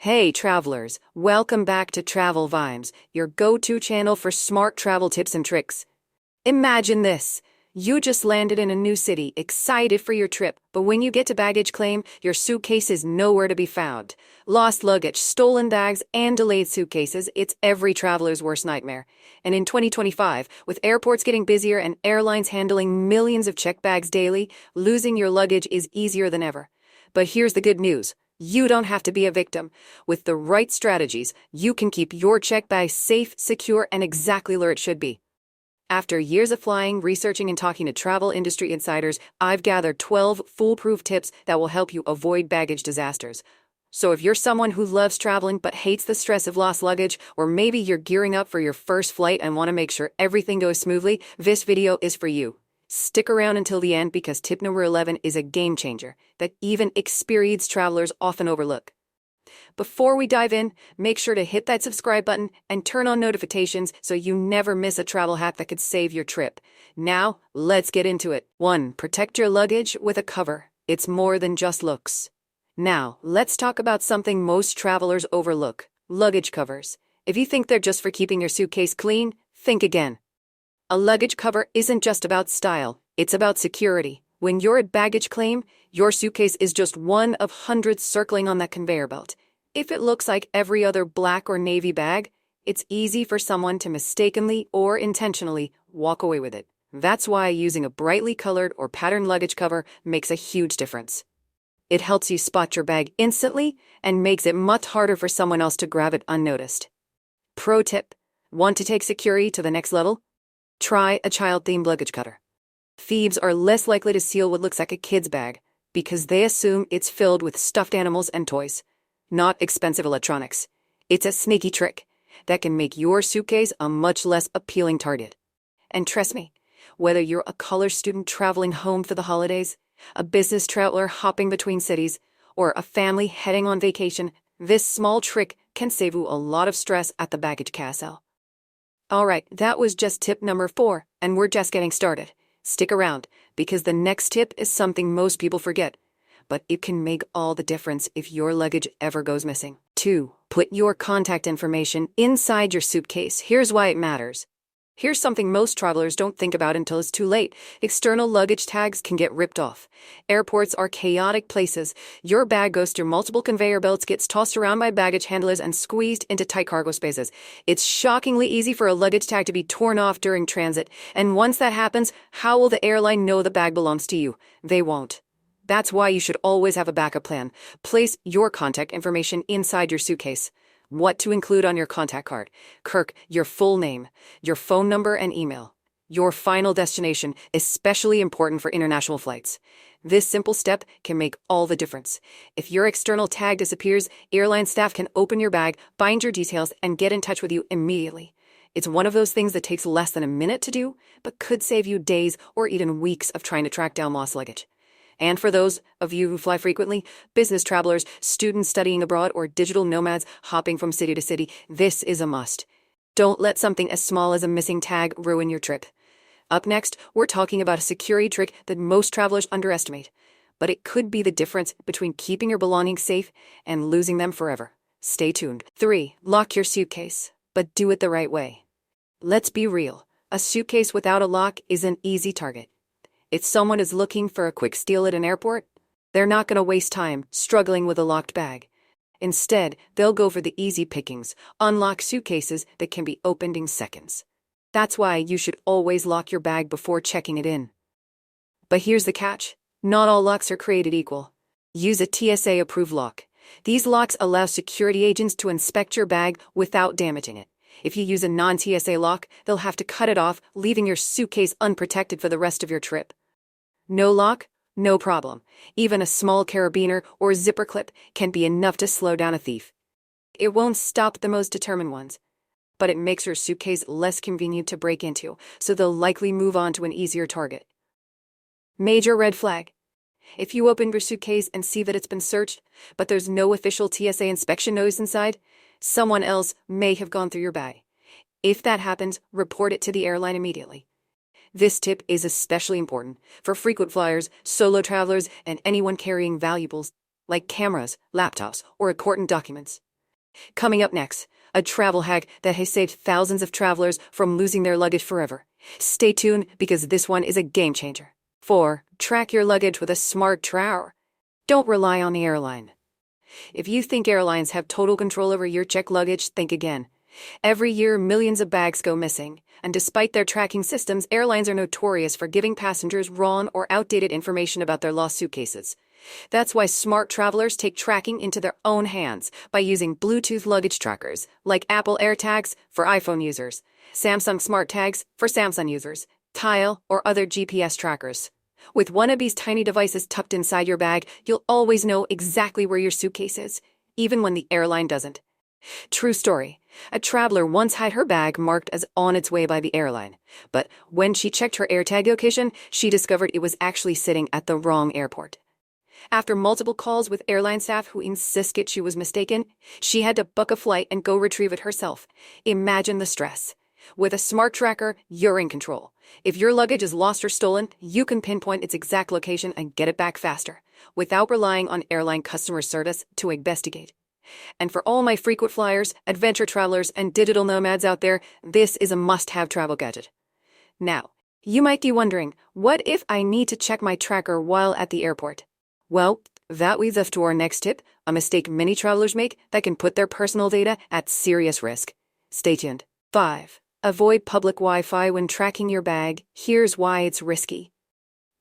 Hey travelers, welcome back to Travel Vibes, your go-to channel for smart travel tips and tricks. Imagine this. You just landed in a new city, excited for your trip, but when you get to baggage claim, your suitcase is nowhere to be found. Lost luggage, stolen bags, and delayed suitcases, it's every traveler's worst nightmare. And in 2025, with airports getting busier and airlines handling millions of checked bags daily, losing your luggage is easier than ever. But here's the good news. You don't have to be a victim. With the right strategies, you can keep your checked bag safe, secure, and exactly where it should be. After years of flying, researching, and talking to travel industry insiders, I've gathered 12 foolproof tips that will help you avoid baggage disasters. So if you're someone who loves traveling but hates the stress of lost luggage, or maybe you're gearing up for your first flight and want to make sure everything goes smoothly, this video is for you. Stick around until the end because tip number 11 is a game changer that even experienced travelers often overlook. Before we dive in, make sure to hit that subscribe button and turn on notifications so you never miss a travel hack that could save your trip. Now, let's get into it. 1. Protect your luggage with a cover. It's more than just looks. Now, let's talk about something most travelers overlook: luggage covers. If you think they're just for keeping your suitcase clean, think again. A luggage cover isn't just about style, it's about security. When you're at baggage claim, your suitcase is just one of hundreds circling on that conveyor belt. If it looks like every other black or navy bag, it's easy for someone to mistakenly or intentionally walk away with it. That's why using a brightly colored or patterned luggage cover makes a huge difference. It helps you spot your bag instantly and makes it much harder for someone else to grab it unnoticed. Pro tip: want to take security to the next level? Try a child-themed luggage cutter. Thieves are less likely to steal what looks like a kid's bag because they assume it's filled with stuffed animals and toys, not expensive electronics. It's a sneaky trick that can make your suitcase a much less appealing target. And trust me, whether you're a college student traveling home for the holidays, a business traveler hopping between cities, or a family heading on vacation, this small trick can save you a lot of stress at the baggage carousel. Alright, that was just tip number 4, and we're just getting started. Stick around, because the next tip is something most people forget, but it can make all the difference if your luggage ever goes missing. 2. Put your contact information inside your suitcase. Here's why it matters. Here's something most travelers don't think about until it's too late. External luggage tags can get ripped off. Airports are chaotic places. Your bag goes through multiple conveyor belts, gets tossed around by baggage handlers, and squeezed into tight cargo spaces. It's shockingly easy for a luggage tag to be torn off during transit. And once that happens, how will the airline know the bag belongs to you? They won't. That's why you should always have a backup plan. Place your contact information inside your suitcase. What to include on your contact card: Kirk, your full name, your phone number and email, your final destination, especially important for international flights. This simple step can make all the difference. If your external tag disappears, airline staff can open your bag, find your details, and get in touch with you immediately. It's one of those things that takes less than a minute to do, but could save you days or even weeks of trying to track down lost luggage. And for those of you who fly frequently, business travelers, students studying abroad, or digital nomads hopping from city to city, this is a must. Don't let something as small as a missing tag ruin your trip. Up next, we're talking about a security trick that most travelers underestimate, but it could be the difference between keeping your belongings safe and losing them forever. Stay tuned. 3. Lock your suitcase, but do it the right way. Let's be real. A suitcase without a lock is an easy target. If someone is looking for a quick steal at an airport, they're not going to waste time struggling with a locked bag. Instead, they'll go for the easy pickings, unlocked suitcases that can be opened in seconds. That's why you should always lock your bag before checking it in. But here's the catch: not all locks are created equal. Use a TSA-approved lock. These locks allow security agents to inspect your bag without damaging it. If you use a non-TSA lock, they'll have to cut it off, leaving your suitcase unprotected for the rest of your trip. No lock? No problem. Even a small carabiner or zipper clip can be enough to slow down a thief. It won't stop the most determined ones, but it makes your suitcase less convenient to break into, so they'll likely move on to an easier target. Major red flag. If you open your suitcase and see that it's been searched, but there's no official TSA inspection notice inside, someone else may have gone through your bag. If that happens, report it to the airline immediately. This tip is especially important for frequent flyers, solo travelers, and anyone carrying valuables like cameras, laptops, or important documents. Coming up next, a travel hack that has saved thousands of travelers from losing their luggage forever. Stay tuned because this one is a game changer. 4. Track your luggage with a smart tracker. Don't rely on the airline. If you think airlines have total control over your checked luggage, think again. Every year, millions of bags go missing, and despite their tracking systems, airlines are notorious for giving passengers wrong or outdated information about their lost suitcases. That's why smart travelers take tracking into their own hands by using Bluetooth luggage trackers, like Apple AirTags for iPhone users, Samsung Smart Tags for Samsung users, Tile or other GPS trackers. With one of these tiny devices tucked inside your bag, you'll always know exactly where your suitcase is, even when the airline doesn't. True story. A traveler once had her bag marked as on its way by the airline, but when she checked her AirTag location, she discovered it was actually sitting at the wrong airport. After multiple calls with airline staff who insisted she was mistaken, she had to book a flight and go retrieve it herself. Imagine the stress. With a smart tracker, you're in control. If your luggage is lost or stolen, you can pinpoint its exact location and get it back faster, without relying on airline customer service to investigate. And for all my frequent flyers, adventure travelers, and digital nomads out there, this is a must-have travel gadget. Now, you might be wondering, what if I need to check my tracker while at the airport? Well, that leads us to our next tip, a mistake many travelers make that can put their personal data at serious risk. Stay tuned. 5. Avoid public Wi-Fi when tracking your bag. Here's why it's risky.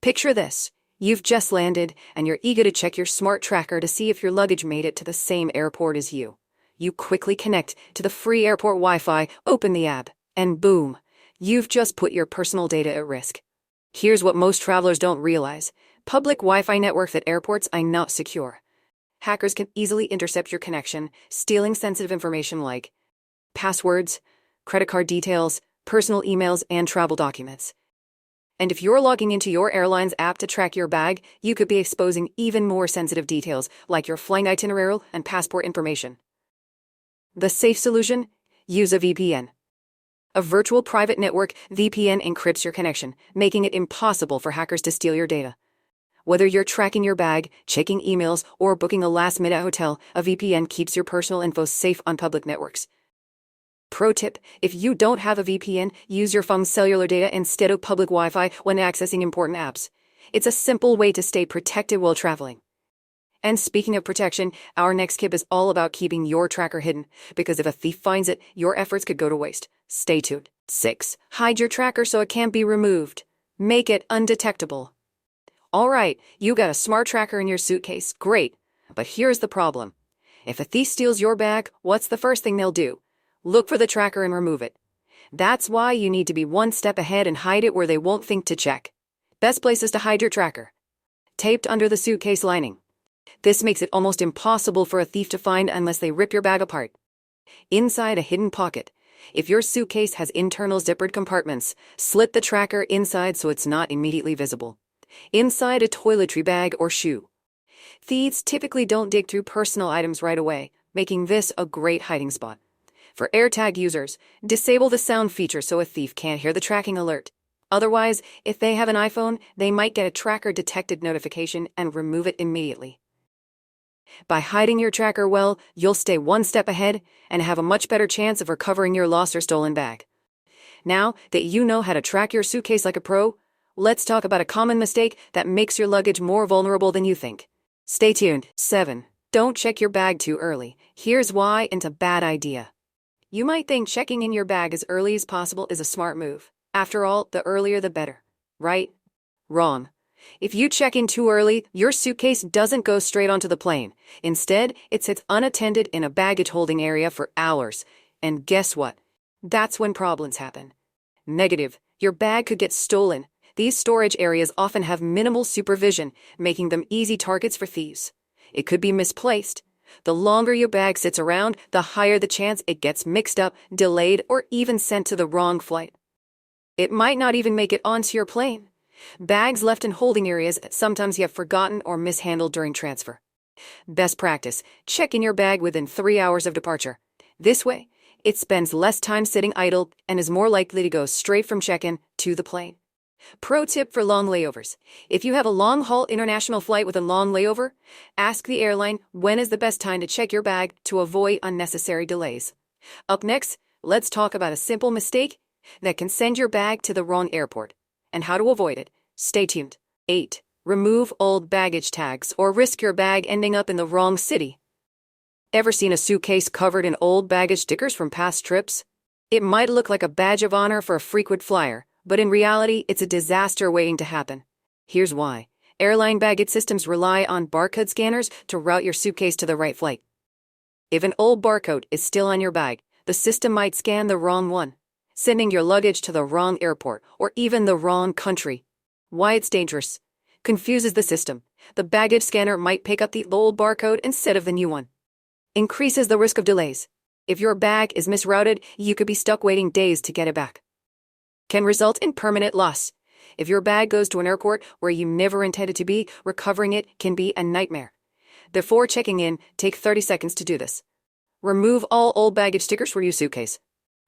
Picture this. You've just landed, and you're eager to check your smart tracker to see if your luggage made it to the same airport as you. You quickly connect to the free airport Wi-Fi, open the app, and boom, you've just put your personal data at risk. Here's what most travelers don't realize. Public Wi-Fi networks at airports are not secure. Hackers can easily intercept your connection, stealing sensitive information like passwords, credit card details, personal emails, and travel documents. And if you're logging into your airline's app to track your bag, you could be exposing even more sensitive details like your flight itinerary and passport information. The safe solution? Use a VPN. A virtual private network VPN encrypts your connection, making it impossible for hackers to steal your data. Whether you're tracking your bag, checking emails, or booking a last-minute hotel, a VPN keeps your personal info safe on public networks. Pro tip, if you don't have a VPN, use your phone's cellular data instead of public Wi-Fi when accessing important apps. It's a simple way to stay protected while traveling. And speaking of protection, our next tip is all about keeping your tracker hidden, because if a thief finds it, your efforts could go to waste. Stay tuned. 6. Hide your tracker so it can't be removed. Make it undetectable. All right, you got a smart tracker in your suitcase. Great. But here's the problem. If a thief steals your bag, what's the first thing they'll do? Look for the tracker and remove it. That's why you need to be one step ahead and hide it where they won't think to check. Best places to hide your tracker. Taped under the suitcase lining. This makes it almost impossible for a thief to find unless they rip your bag apart. Inside a hidden pocket. If your suitcase has internal zippered compartments, slit the tracker inside so it's not immediately visible. Inside a toiletry bag or shoe. Thieves typically don't dig through personal items right away, making this a great hiding spot. For AirTag users, disable the sound feature so a thief can't hear the tracking alert. Otherwise, if they have an iPhone, they might get a tracker-detected notification and remove it immediately. By hiding your tracker well, you'll stay one step ahead and have a much better chance of recovering your lost or stolen bag. Now that you know how to track your suitcase like a pro, let's talk about a common mistake that makes your luggage more vulnerable than you think. Stay tuned. 7. Don't check your bag too early. Here's why it's a bad idea. You might think checking in your bag as early as possible is a smart move. After all, the earlier the better, right? Wrong. If you check in too early, your suitcase doesn't go straight onto the plane. Instead, it sits unattended in a baggage holding area for hours. And guess what? That's when problems happen. Negative. Your bag could get stolen. These storage areas often have minimal supervision, making them easy targets for thieves. It could be misplaced. The longer your bag sits around, the higher the chance it gets mixed up, delayed, or even sent to the wrong flight. It might not even make it onto your plane. Bags left in holding areas sometimes get forgotten or mishandled during transfer. Best practice, check in your bag within 3 hours of departure. This way, it spends less time sitting idle and is more likely to go straight from check-in to the plane. Pro tip for long layovers. If you have a long-haul international flight with a long layover, ask the airline when is the best time to check your bag to avoid unnecessary delays. Up next, let's talk about a simple mistake that can send your bag to the wrong airport and how to avoid it. Stay tuned. 8. Remove old baggage tags or risk your bag ending up in the wrong city. Ever seen a suitcase covered in old baggage stickers from past trips? It might look like a badge of honor for a frequent flyer, but in reality, it's a disaster waiting to happen. Here's why. Airline baggage systems rely on barcode scanners to route your suitcase to the right flight. If an old barcode is still on your bag, the system might scan the wrong one, sending your luggage to the wrong airport or even the wrong country. Why it's dangerous? Confuses the system. The baggage scanner might pick up the old barcode instead of the new one. Increases the risk of delays. If your bag is misrouted, you could be stuck waiting days to get it back. Can result in permanent loss. If your bag goes to an airport where you never intended to be, recovering it can be a nightmare. Before checking in, take 30 seconds to do this. Remove all old baggage stickers from your suitcase.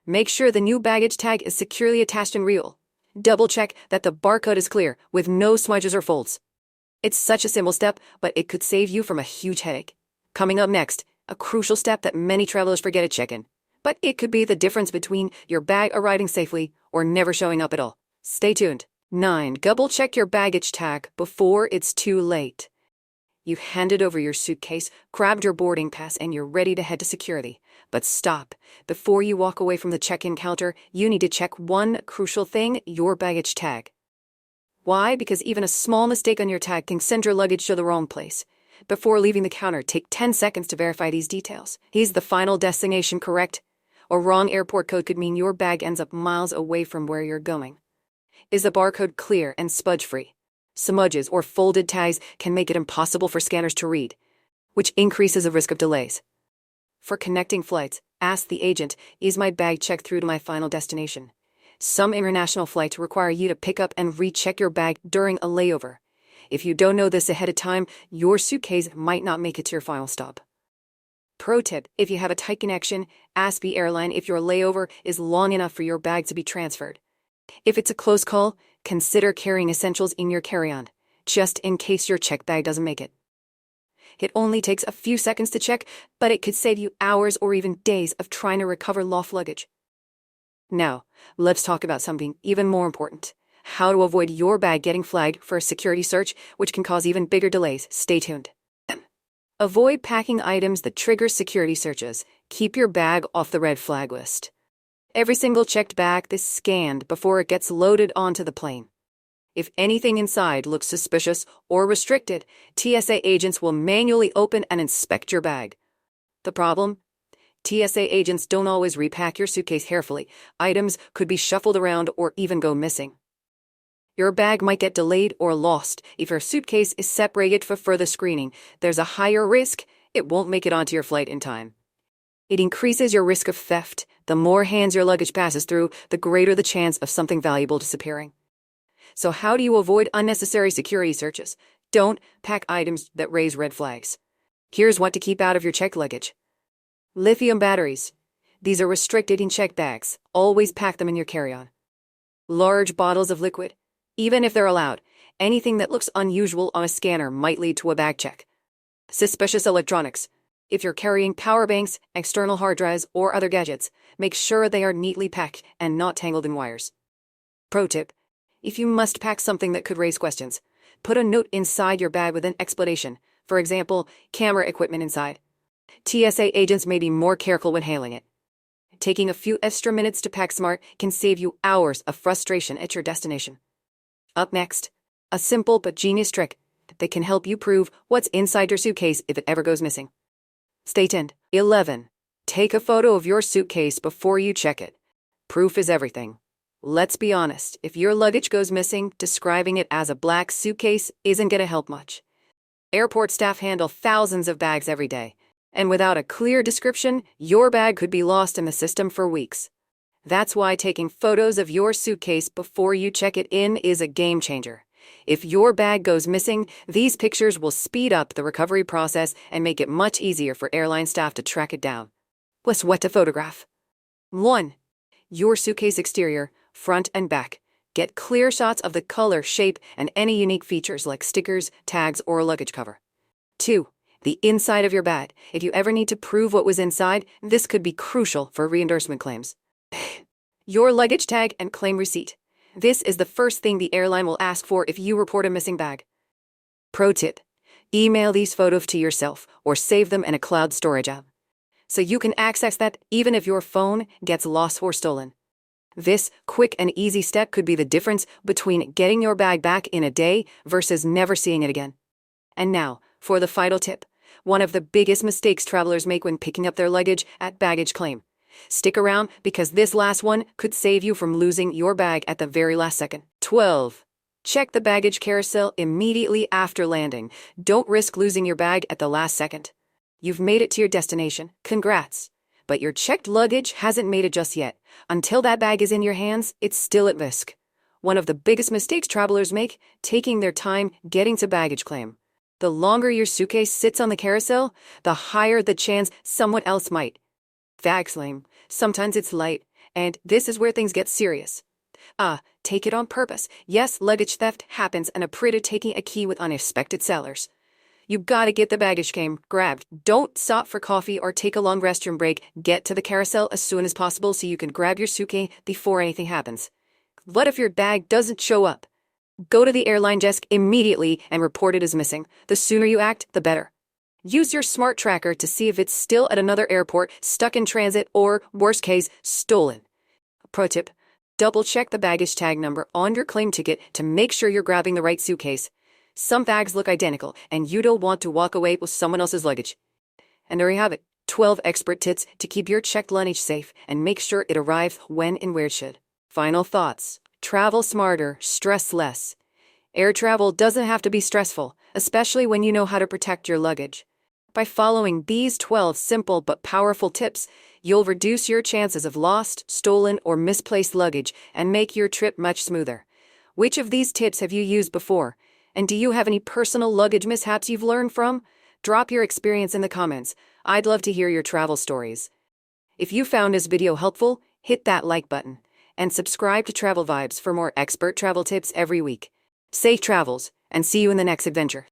Make sure the new baggage tag is securely attached and real. Double check that the barcode is clear, with no smudges or folds. It's such a simple step, but it could save you from a huge headache. Coming up next, a crucial step that many travelers forget at check-in. But it could be the difference between your bag arriving safely or never showing up at all. Stay tuned. 9. Double-check your baggage tag before it's too late. You've handed over your suitcase, grabbed your boarding pass, and you're ready to head to security. But stop. Before you walk away from the check-in counter, you need to check one crucial thing, your baggage tag. Why? Because even a small mistake on your tag can send your luggage to the wrong place. Before leaving the counter, take 10 seconds to verify these details. Is the final destination correct? A wrong airport code could mean your bag ends up miles away from where you're going. Is the barcode clear and smudge-free? Smudges or folded tags can make it impossible for scanners to read, which increases the risk of delays. For connecting flights, ask the agent, is my bag checked through to my final destination? Some international flights require you to pick up and recheck your bag during a layover. If you don't know this ahead of time, your suitcase might not make it to your final stop. Pro tip, if you have a tight connection, ask the airline if your layover is long enough for your bag to be transferred. If it's a close call, consider carrying essentials in your carry-on, just in case your checked bag doesn't make it. It only takes a few seconds to check, but it could save you hours or even days of trying to recover lost luggage. Now, let's talk about something even more important. How to avoid your bag getting flagged for a security search, which can cause even bigger delays. Stay tuned. Avoid packing items that trigger security searches. Keep your bag off the red flag list. Every single checked bag is scanned before it gets loaded onto the plane. If anything inside looks suspicious or restricted, TSA agents will manually open and inspect your bag. The problem? TSA agents don't always repack your suitcase carefully. Items could be shuffled around or even go missing. Your bag might get delayed or lost. If your suitcase is separated for further screening, there's a higher risk it won't make it onto your flight in time. It increases your risk of theft. The more hands your luggage passes through, the greater the chance of something valuable disappearing. So how do you avoid unnecessary security searches? Don't pack items that raise red flags. Here's what to keep out of your checked luggage. Lithium batteries. These are restricted in checked bags. Always pack them in your carry-on. Large bottles of liquid. Even if they're allowed, anything that looks unusual on a scanner might lead to a bag check. Suspicious electronics. If you're carrying power banks, external hard drives, or other gadgets, make sure they are neatly packed and not tangled in wires. Pro tip, if you must pack something that could raise questions, put a note inside your bag with an explanation. For example, camera equipment inside. TSA agents may be more careful when handling it. Taking a few extra minutes to pack smart can save you hours of frustration at your destination. Up next, a simple but genius trick that can help you prove what's inside your suitcase if it ever goes missing. Stay tuned. 11. Take a photo of your suitcase before you check it. Proof is everything. Let's be honest, if your luggage goes missing, describing it as a black suitcase isn't going to help much. Airport staff handle thousands of bags every day, and without a clear description, your bag could be lost in the system for weeks. That's why taking photos of your suitcase before you check it in is a game changer. If your bag goes missing, these pictures will speed up the recovery process and make it much easier for airline staff to track it down. What's what to photograph? 1. Your suitcase exterior, front and back. Get clear shots of the color, shape, and any unique features like stickers, tags, or a luggage cover. 2. The inside of your bag. If you ever need to prove what was inside, this could be crucial for reimbursement claims. Your luggage tag and claim receipt. This is the first thing the airline will ask for if you report a missing bag. Pro tip: email these photos to yourself or save them in a cloud storage app, so you can access that even if your phone gets lost or stolen. This quick and easy step could be the difference between getting your bag back in a day versus never seeing it again. And now, for the final tip, one of the biggest mistakes travelers make when picking up their luggage at baggage claim. Stick around because this last one could save you from losing your bag at the very last second. 12. Check the baggage carousel immediately after landing. Don't risk losing your bag at the last second. You've made it to your destination. Congrats. But your checked luggage hasn't made it just yet. Until that bag is in your hands, it's still at risk. One of the biggest mistakes travelers make, taking their time getting to baggage claim. The longer your suitcase sits on the carousel, the higher the chance someone else might. Bag claim. Sometimes it's light, and this is where things get serious. Take it on purpose. Yes, luggage theft happens, and a operator taking a key with unexpected sellers. You gotta get the baggage claim grabbed. Don't stop for coffee or take a long restroom break. Get to the carousel as soon as possible so you can grab your suitcase before anything happens. What if your bag doesn't show up? Go to the airline desk immediately and report it as missing. The sooner you act, the better. Use your smart tracker to see if it's still at another airport, stuck in transit, or, worst case, stolen. Pro tip: double check the baggage tag number on your claim ticket to make sure you're grabbing the right suitcase. Some bags look identical, and you don't want to walk away with someone else's luggage. And there you have it, 12 expert tips to keep your checked luggage safe and make sure it arrives when and where it should. Final thoughts: travel smarter, stress less. Air travel doesn't have to be stressful, especially when you know how to protect your luggage. By following these 12 simple but powerful tips, you'll reduce your chances of lost, stolen, or misplaced luggage and make your trip much smoother. Which of these tips have you used before? And do you have any personal luggage mishaps you've learned from? Drop your experience in the comments. I'd love to hear your travel stories. If you found this video helpful, hit that like button and subscribe to Travel Vibes for more expert travel tips every week. Safe travels, and see you in the next adventure.